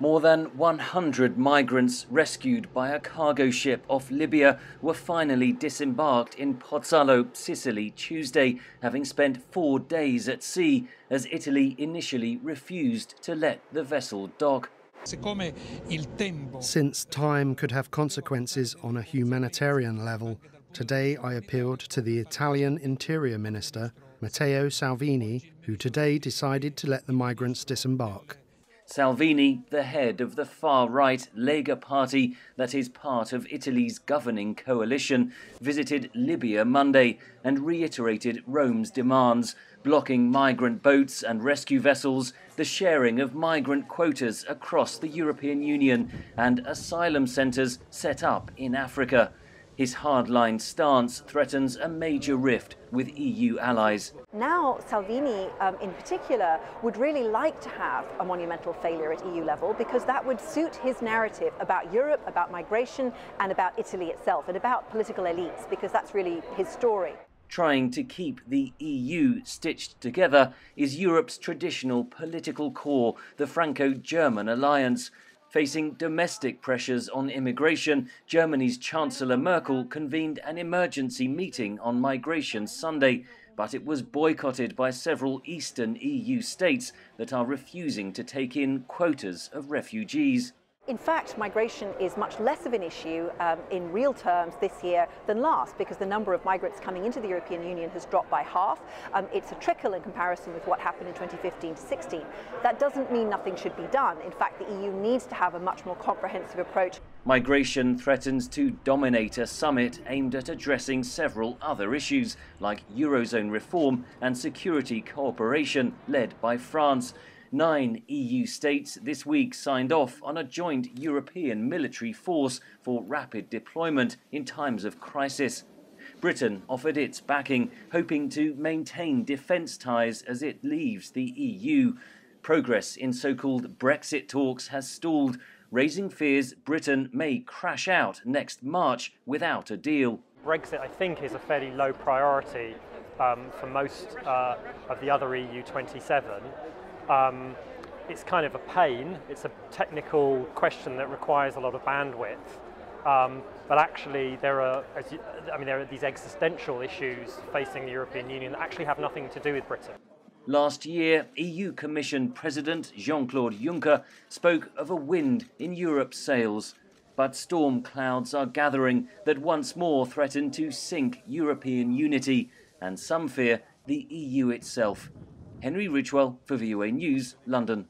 More than 100 migrants rescued by a cargo ship off Libya were finally disembarked in Pozzallo, Sicily, Tuesday, having spent 4 days at sea, as Italy initially refused to let the vessel dock. Since time could have consequences on a humanitarian level, today I appealed to the Italian Interior Minister, Matteo Salvini, who today decided to let the migrants disembark. Salvini, the head of the far-right Lega party that is part of Italy's governing coalition, visited Libya Monday and reiterated Rome's demands, blocking migrant boats and rescue vessels, the sharing of migrant quotas across the European Union, and asylum centres set up in Africa. His hardline stance threatens a major rift with EU allies. Now Salvini in particular would really like to have a monumental failure at EU level, because that would suit his narrative about Europe, about migration and about Italy itself and about political elites, because that's really his story. Trying to keep the EU stitched together is Europe's traditional political core, the Franco-German alliance. Facing domestic pressures on immigration, Germany's Chancellor Merkel convened an emergency meeting on migration Sunday, but it was boycotted by several eastern EU states that are refusing to take in quotas of refugees. In fact, migration is much less of an issue in real terms this year than last, because the number of migrants coming into the European Union has dropped by half. It's a trickle in comparison with what happened in 2015 to 16. That doesn't mean nothing should be done. In fact, the EU needs to have a much more comprehensive approach. Migration threatens to dominate a summit aimed at addressing several other issues, like Eurozone reform and security cooperation led by France. 9 EU states this week signed off on a joint European military force for rapid deployment in times of crisis. Britain offered its backing, hoping to maintain defence ties as it leaves the EU. Progress in so-called Brexit talks has stalled, raising fears Britain may crash out next March without a deal. Brexit, I think, is a fairly low priority for most of the other EU 27. It's kind of a pain. It's a technical question that requires a lot of bandwidth. But actually, there are these existential issues facing the European Union that actually have nothing to do with Britain. Last year, EU Commission President Jean-Claude Juncker spoke of a wind in Europe's sails. But storm clouds are gathering that once more threaten to sink European unity, and some fear the EU itself. Henry Ridgwell for VOA News, London.